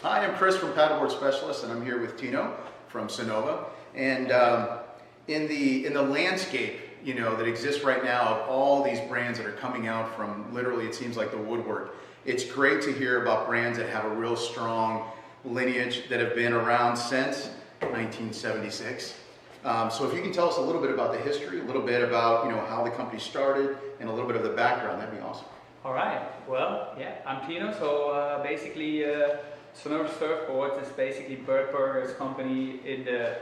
Hi, I'm Cris from Paddleboard Specialist, and I'm here with Tino from Sonova. And in the landscape, that exists right now of all these brands that are coming out from literally, it seems like the woodwork, it's great to hear about brands that have a real strong lineage that have been around since 1976. So if you can tell us a little bit about the history, a little bit about how the company started, and a little bit of the background, that'd be awesome. All right. Well, yeah, I'm Tino. So basically, Sunova Surfboards is basically Bert Burger's company.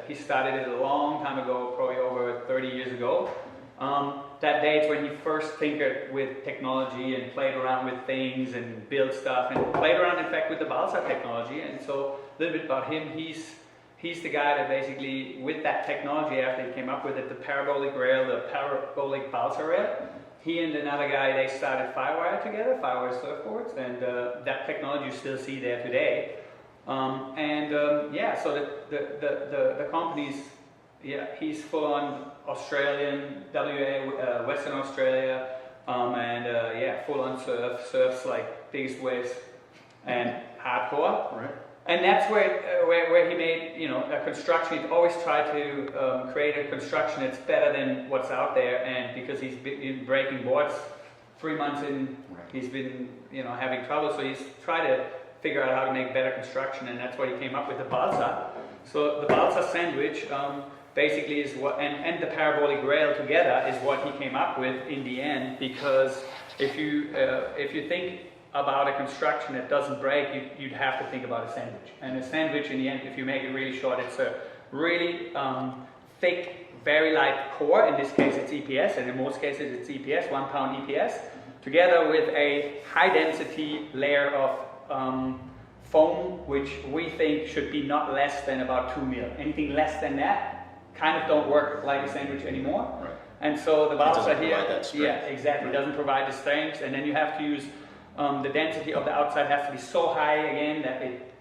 He started it a long time ago, probably over 30 years ago. That dates when he first tinkered with technology and played around with things and built stuff and played around, in fact, with the Balsa technology. And so a little bit about him. He's the guy that basically, with that technology, after he came up with it, the parabolic rail, the parabolic Balsa rail, he and another guy, they started Firewire together, Firewire Surfboards, and that technology you still see there today. Yeah, so the company's, he's full on Australian, WA, Western Australia, full on surfs like biggest waves and hardcore. Right. And that's where he made, a construction. He's always tried to create a construction that's better than what's out there. And because he's been breaking boards 3 months in, right, he's been, having trouble. So he's tried to figure out how to make better construction, and that's why he came up with the Balsa. So the Balsa sandwich basically is what, and the parabolic rail together is what he came up with in the end. Because if you think about a construction that doesn't break, you'd have to think about a sandwich. And a sandwich, in the end, if you make it really short, it's a really thick, very light core. In this case, it's EPS, and in most cases, it's EPS, 1 pound EPS, together with a high-density layer of foam, which we think should be not less than about 2 mil. Anything less than that kind of don't work like a sandwich anymore. Right. And so the Balsa here, yeah, exactly, doesn't provide the strength, and then you have to use the density of the outside has to be so high again that it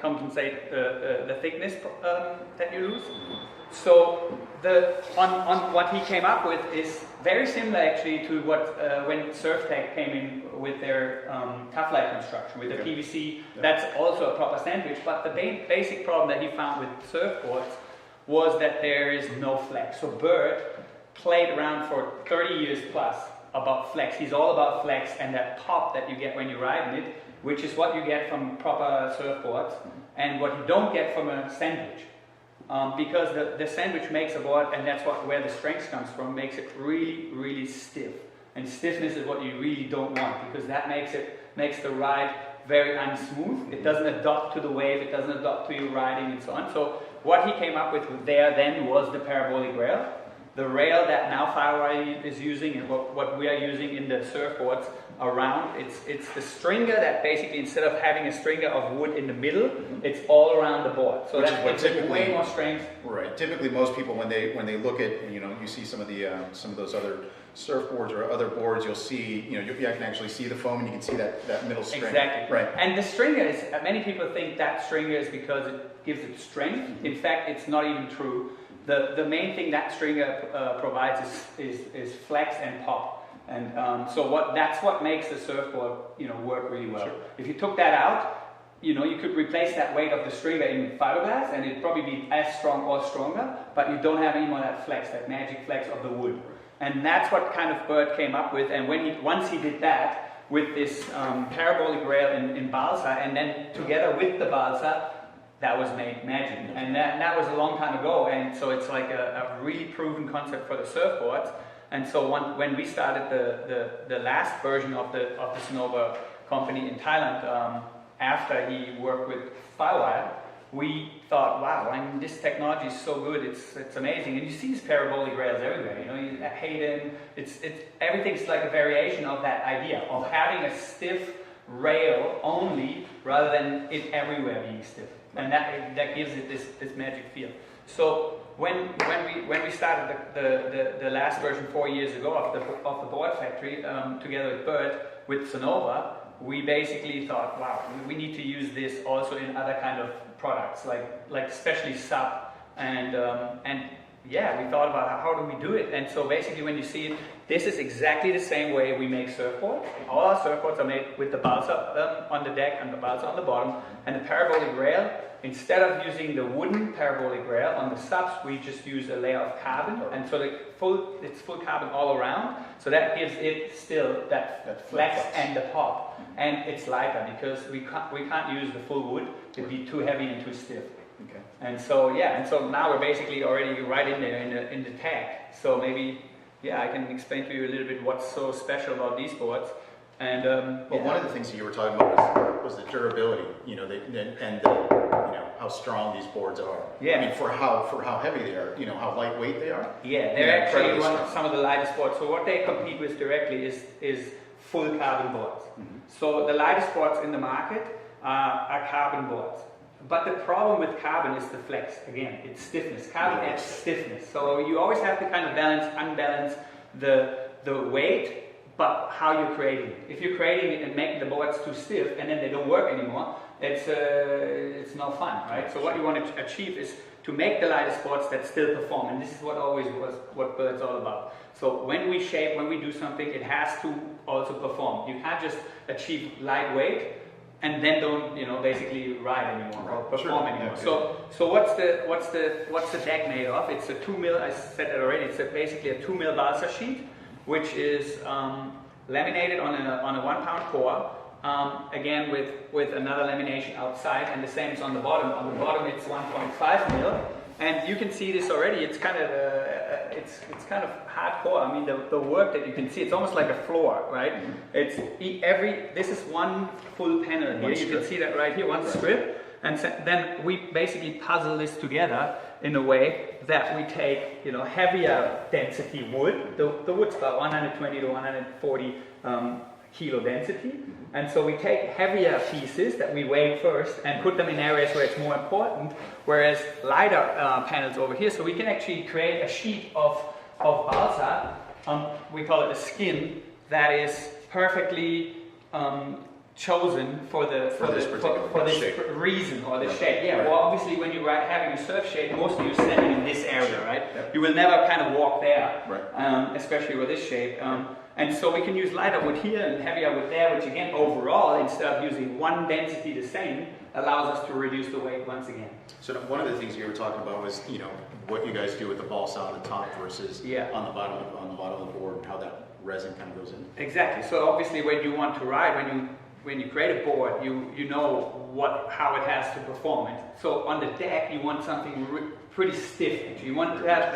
compensate the thickness that you lose. So on what he came up with is very similar actually to what when SurfTech came in with their Tough Light construction with the PVC. That's also a proper sandwich, but the basic problem that he found with surfboards was that there is no flex. So Bert played around for 30 years plus about flex. He's all about flex and that pop that you get when you're riding it, which is what you get from proper surfboards and what you don't get from a sandwich. Because the sandwich makes a board, and that's where the strength comes from, makes it really, really stiff. And stiffness is what you really don't want, because that makes the ride very unsmooth. It doesn't adapt to the wave, it doesn't adapt to your riding and so on. So what he came up with there then was the parabolic rail. The rail that now Firewire is using and what we are using in the surfboards around, it's the stringer that basically, instead of having a stringer of wood in the middle, it's all around the board. So that's way more strength. Right. Typically, most people when they look at you see some of those other surfboards or other boards, you'll see you can actually see the foam and you can see that middle string. Exactly. Right. And the stringer is, many people think that stringer is because it gives it strength. In fact, it's not even true. The main thing that stringer provides is flex and pop, and that's what makes the surfboard work really well. Sure. If you took that out, you could replace that weight of the stringer in fiberglass, and it'd probably be as strong or stronger, but you don't have any more of that flex, that magic flex of the wood. And that's what kind of Bert came up with. And once he did that with this parabolic rail in Balsa, and then together with the Balsa, that was made magic, and that was a long time ago, and so it's like a really proven concept for the surfboards. And so when we started the last version of the Sonova company in Thailand, after he worked with Firewire, we thought, wow, this technology is so good, it's amazing. And you see these parabolic rails everywhere, at Hayden, everything's like a variation of that idea of having a stiff rail only rather than it everywhere being stiff. And that gives it this magic feel. So when we started the last version 4 years ago of the board factory together with Bert with Sonova, we basically thought, wow, we need to use this also in other kind of products like especially SUP and yeah, we thought about how do we do it. And so basically when you see it, this is exactly the same way we make surfboards. All our surfboards are made with the balsa on the deck and the balsa on the bottom. And the parabolic rail, instead of using the wooden parabolic rail on the SUPs, we just use a layer of carbon. And so it's full carbon all around. So that gives it still that flex and the pop. And it's lighter because we can't use the full wood. It'd be too heavy and too stiff. Okay. And so now we're basically already right in there in the tag. So maybe I can explain to you a little bit what's so special about these boards. And one of the things that you were talking about was the durability, and how strong these boards are. Yeah. I mean, for how heavy they are, how lightweight they are. Yeah, they're actually some of the lightest boards. So what they compete with directly is full carbon boards. Mm-hmm. So the lightest boards in the market are carbon boards. But the problem with carbon is the flex. Again, it's stiffness. Carbon adds stiffness. So you always have to kind of unbalance the weight, but how you're creating it. If you're creating it and making the boards too stiff and then they don't work anymore, it's no fun, right? So what you want to achieve is to make the lightest boards that still perform. And this is what Bert's all about. So when we shape, when we do something, it has to also perform. You can't just achieve lightweight and then don't basically ride anymore or perform anymore. Yeah, so what's the deck made of? It's a 2 mil. I said it already. It's basically a 2 mil balsa sheet, which is laminated on a 1 pound core. Again with another lamination outside, and the same is on the bottom. On the bottom it's 1.5 mil, and you can see this already. It's kind of it's kind of hardcore. I mean the work that you can see, it's almost like a floor, right? Mm-hmm. This is one full panel here. You can see that right here, one strip, and then we basically puzzle this together in a way that we take heavier density wood. The wood's about 120 to 140 kilo density, and so we take heavier pieces that we weigh first and put them in areas where it's more important, whereas lighter panels over here, so we can actually create a sheet of balsa, we call it a skin, that is perfectly chosen for this reason or this shape. Yeah, well obviously when you're having a surf shape, mostly you're standing in this area, right? Yep. You will never kind of walk there, right. Especially with this shape. And so we can use lighter wood here and heavier wood there, which again, overall, instead of using one density the same, allows us to reduce the weight once again. So one of the things you were talking about was, what you guys do with the balsa on the top versus on the bottom of the board, and how that resin kind of goes in. Exactly. So obviously, when you want to ride, when you create a board, you know how it has to perform. And so on the deck, you want something pretty stiff. You want to have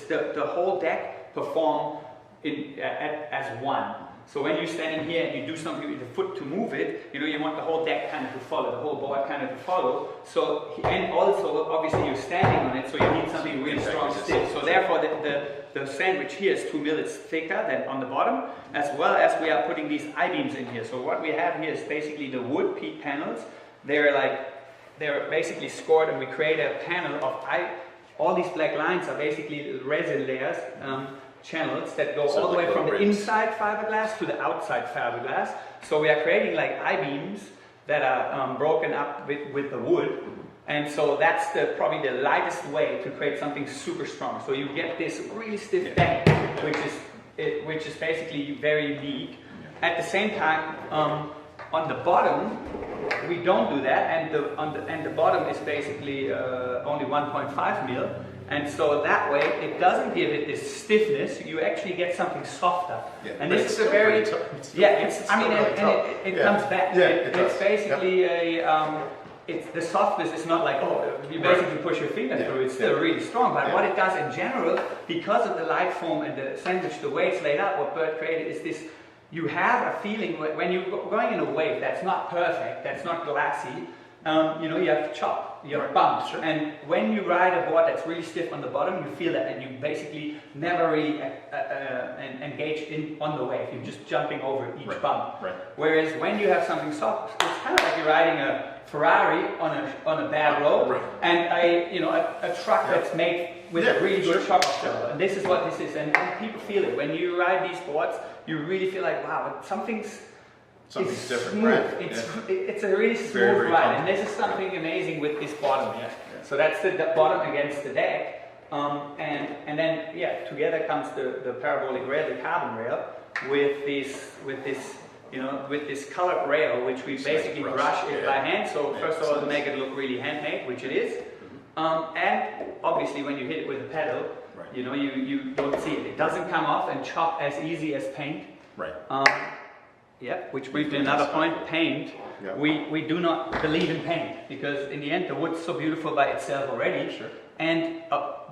the whole deck perform as one. So when you're standing here and you do something with the foot to move it, you want the whole deck kind of to follow, the whole board kind of to follow. So, and also, obviously you're standing on it, so you need something really strong, stiff. So therefore, the sandwich here is 2 mil, it's thicker than on the bottom, as well as we are putting these I-beams in here. So what we have here is basically the wood peat panels. They're basically scored, and we create a panel of all these black lines are basically resin layers, channels that go all the way from the inside fiberglass to the outside fiberglass. So we are creating like I-beams that are broken up with the wood. And so that's probably the lightest way to create something super strong. So you get this really stiff deck, which is basically very unique. At the same time, on the bottom, we don't do that, and the bottom is basically only 1.5 mil. And so that way, it doesn't give it this stiffness. You actually get something softer. Yeah, and this is a very it comes back. Yeah, it's basically the softness is not like you basically push your finger through. It's still really strong. But what it does in general, because of the light foam and the sandwich, the way it's laid out, what Bert created is this. You have a feeling when you're going in a wave that's not perfect, that's not glassy. You have chop, you have bumps, and when you ride a board that's really stiff on the bottom, you feel that, and you basically never really engage on the wave. You're just jumping over each bump. Right. Whereas when you have something soft, it's kind of like you're riding a Ferrari on a bad road, and a truck that's made with a really good shock absorber. And this is what this is, and people feel it. When you ride these boards, you really feel like, wow, something's different. Right? It's a really smooth ride, and this is something amazing with this bottom here. So that's the bottom against the deck, And then together comes the parabolic rail, the carbon rail, with this colored rail, which we basically brush it by hand. So first of all, to make it look really handmade, which it is. And obviously, when you hit it with a paddle, you don't see it. It doesn't come off and chop as easy as paint. Right. Which brings me to another point, paint. Yeah. We do not believe in paint because in the end the wood's so beautiful by itself already. Sure. And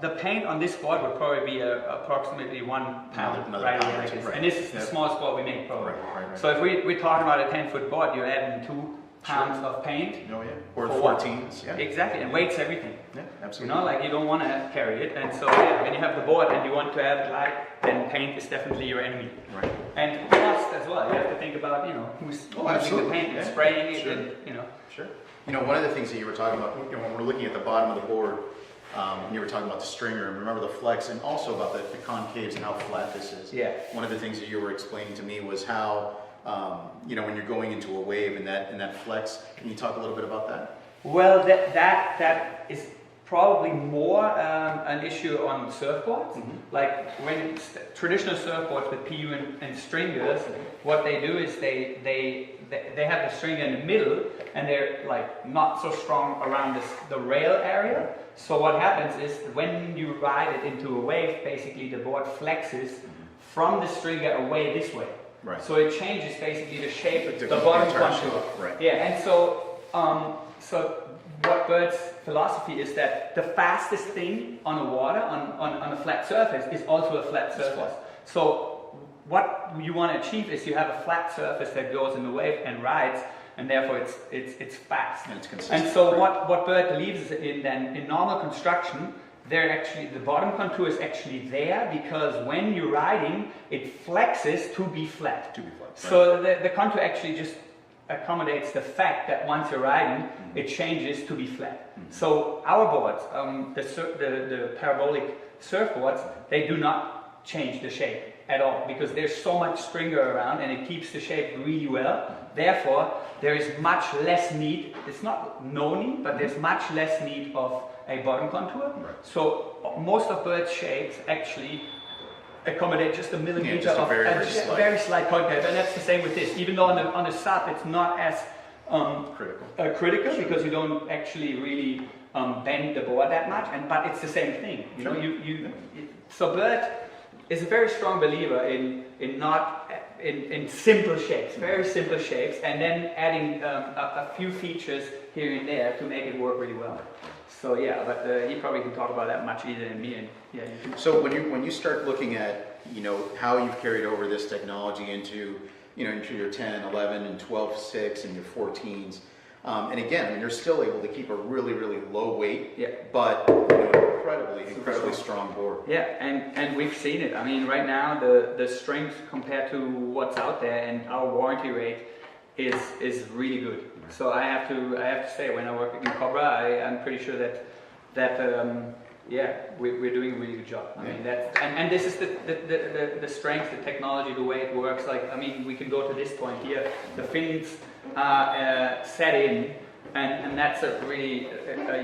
the paint on this board would probably be approximately 1 pound Another right pound here like or two, this. right. And this is the smallest board we make probably. Right. So if we're talking about a 10-foot board, you're adding 2 pounds of paint. Oh yeah. Or For what? 14s. Yeah. Exactly, and weight's everything. Yeah, You absolutely. know, like you don't want to carry it, and so when you have the board and you want to have it light, then paint is definitely your enemy. Right. And cost as well. You have to think about who's using the absolutely. paint and Yeah. spraying it, Sure. and Sure. One of the things that you were talking about, when we're looking at the bottom of the board, you were talking about the stringer and remember the flex, and also about the concaves and how flat this is. Yeah. One of the things that you were explaining to me was how, when you're going into a wave and that flex. Can you talk a little bit about that? Well, that is probably more an issue on surfboards. Like when traditional surfboards with PU and stringers, what they do is they have the stringer in the middle, and they're like not so strong around the rail area. So what happens is when you ride it into a wave, basically the board flexes from the stringer away this way. Right. So it changes basically the shape of the The bottom entire contour. shape, right. Yeah, and so what Bert's philosophy is that the fastest thing on a water, on a flat surface, is also a flat surface. So what you want to achieve is you have a flat surface that goes in the wave and rides, and therefore it's fast. And it's consistent. And so what Bert believes in then, in normal construction, the bottom contour is actually there because when you're riding, it flexes to be flat. To be flat, right. So the contour actually just accommodates the fact that once you're riding, it changes to be flat. So our boards, the parabolic surfboards, they do not change the shape at all because there's so much stringer around and it keeps the shape really well. Therefore, there is much less need, it's not no need, but there's much less need of a bottom contour. Right. So most of Bert's shapes actually accommodate just a millimeter just a of very slight concave, and that's the same with this. Even though on the SUP it's not as critical because you don't actually really bend the board that much, but it's the same thing. So Bert is a very strong believer in simple shapes, very simple shapes, and then adding a few features here and there to make it work really well. So yeah, but he probably can talk about that much easier than me. And yeah. So when you start looking at how you've carried over this technology into your 10, 11, and 12.6 and your 14s, and again, you're still able to keep a really, really low weight, but incredibly strong board. Yeah, and we've seen it. I mean, right now the strength compared to what's out there and our warranty rate is really good. So I have to say, when I work in Cobra, I'm pretty sure that we're doing a really good job. I mean, and this is the strength, the technology, the way it works. Like, I mean, we can go to this point here. The fins are set in, and that's a really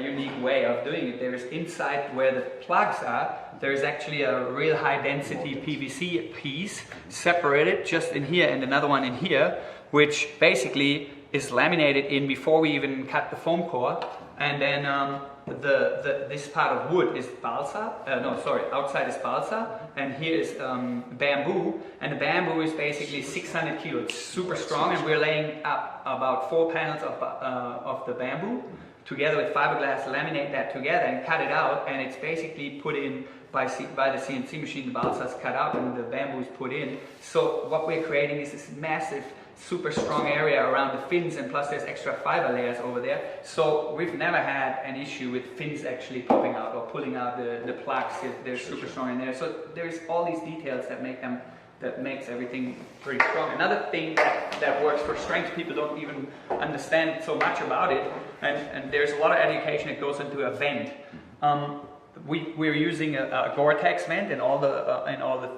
unique way of doing it. There is inside where the plugs are, there is actually a real high density PVC piece separated just in here and another one in here, which basically is laminated in before we even cut the foam core, and then this part of wood is balsa. Outside is balsa, and here is bamboo, and the bamboo is basically 600 kilos. It's super strong, and we're laying up about 4 panels of the bamboo together with fiberglass, laminate that together and cut it out, and it's basically put in by the CNC machine. The balsa is cut out and the bamboo is put in. So what we're creating is this massive, super strong area around the fins, and plus there's extra fiber layers over there. So we've never had an issue with fins actually popping out or pulling out the plugs. They're super strong in there. So there's all these details that makes everything pretty strong. Another thing that works for strength, people don't even understand so much about it, and there's a lot of education that goes into a vent. We're using a Gore-Tex vent in all the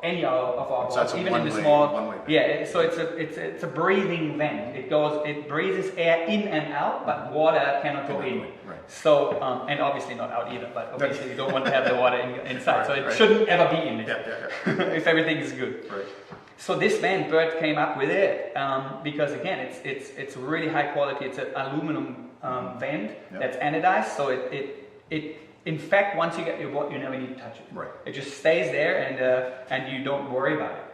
any of our So boards, that's a even in the one-way- small. one-way vent. Yeah, so it's a breathing vent. It breathes air in and out, but water cannot go in. Right. So and obviously not out either. But obviously you don't want to have the water inside, so it Right. shouldn't ever be in it Yeah. if everything is good. Right. So this vent, Bert came up with it because again, it's really high quality. It's an aluminum vent that's anodized, so it in fact, once you get your board, you never need to touch it. Right. It just stays there, and you don't worry about it.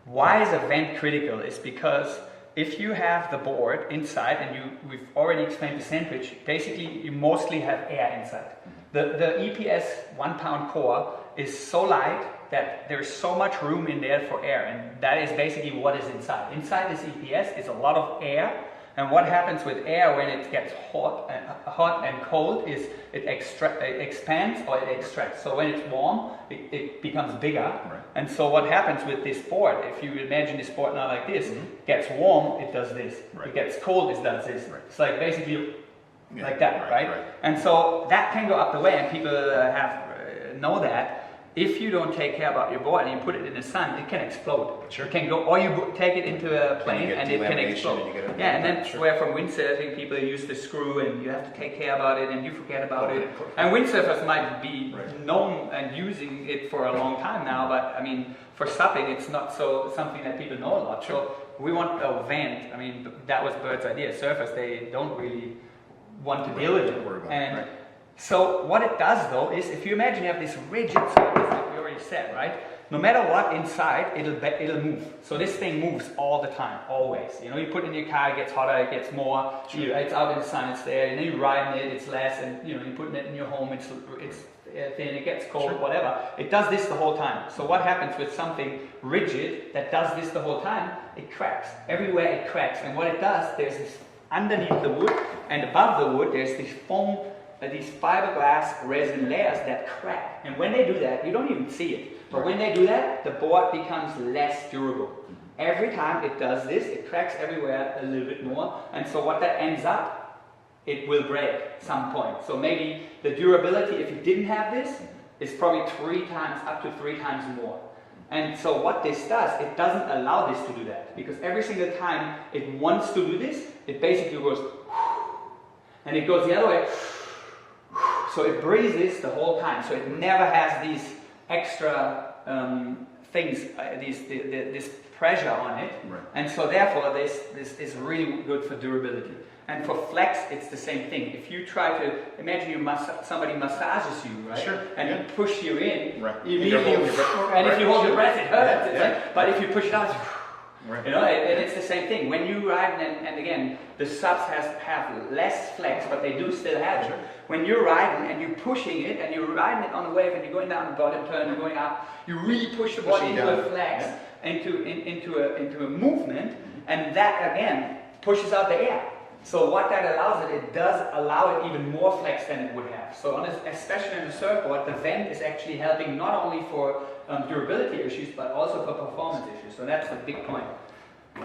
Why is a vent critical? It's because if you have the board inside, and we've already explained the sandwich, basically you mostly have air inside. The EPS 1 pound core is so light that there's so much room in there for air, and that is basically what is inside. Inside this EPS is a lot of air, and what happens with air when it gets hot and cold is it expands or it extracts. So when it's warm, it becomes bigger. Right. And so what happens with this board, if you imagine this board now like this, gets warm, it does this. Right. It gets cold, it does this. Right. It's like basically Yeah, like that, right? And so that can go up the way, and people know that. If you don't take care about your board and you put it in the sun, it can explode. Sure. It can go, or you take it into a plane get and it can delamination explode. and you get a- Yeah, and then Sure. where from windsurfing, people use the screw and you have to take care about it and you forget about it. And windsurfers might be known and using it for a long time now, but I mean, for supping, it's not so something that people know a lot. So we want a vent. I mean, that was Bert's idea. Surfers, they don't really want to deal with it. Worry about it, And right. so what it does though is, if you imagine you have this rigid surface that we already said, right? No matter what inside, it'll move. So this thing moves all the time, always. You know, you put it in your car, it gets hotter, it gets more. It's out in the sun, it's there. And then you ride in it, it's less. And you know, you put it in your home, it's thin, it gets cold, whatever. It does this the whole time. So what happens with something rigid that does this the whole time? It cracks. Everywhere it cracks. And what it does, there's this underneath the wood and above the wood, there's this foam. These fiberglass resin layers that crack, and when they do that, you don't even see it, but when they do that, the board becomes less durable. Every time it does this, it cracks everywhere a little bit more, and so what that ends up, it will break at some point. So maybe the durability, if you didn't have this, is probably up to three times more. And so what this does, it doesn't allow this to do that, because every single time it wants to do this, it basically goes, and it goes the other way. So it breathes the whole time, so it never has these extra things, this pressure on it, and so therefore this is really good for durability. And for flex, it's the same thing. If you try to imagine somebody massages you, right? Sure. And you push you in, you You're immediately, holding your breath. and if you hold your breath, it hurts. It's Yeah. like, but if you push it out, Right. you know, and it's the same thing. When you ride, and again, the SUPs have less flex, but they do still have it. Sure. When you're riding and you're pushing it, and you're riding it on a wave, and you're going down the bottom turn, you're going up, you really push the body Pushing into a down. flex, into a movement, and that again pushes out the air. So what that allows it does allow it even more flex than it would have. So especially on the surfboard, the vent is actually helping not only for durability issues, but also for performance issues. So that's the big point.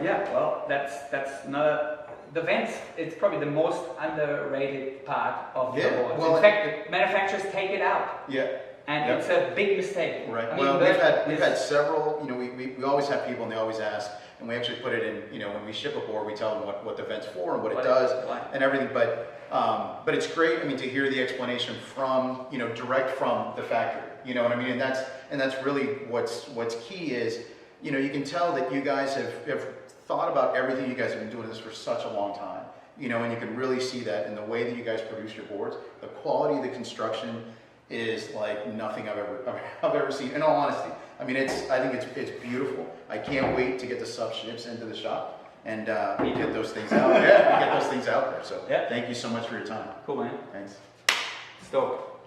Yeah, well, that's another. The vents, it's probably the most underrated part of the board. Well, in fact, manufacturers take it out. Yeah. And it's a big mistake. Right. I mean, Well, we've had several. You know, we always have people, and they always ask, and we actually put it in. You know, when we ship a board, we tell them what the vent's for and what it does and everything. But it's great. I mean, to hear the explanation from direct from the factory. You know what I mean? And that's really what's key is, you know, you can tell that you guys have thought about everything. You guys have been doing this for such a long time. You know, and you can really see that in the way that you guys produce your boards. The quality of the construction is like nothing I've ever seen. In all honesty, I mean, I think it's beautiful. I can't wait to get the sub ships into the shop and get those things out. Yeah, get those things out there. So thank you so much for your time. Cool, man. Thanks. Stoked.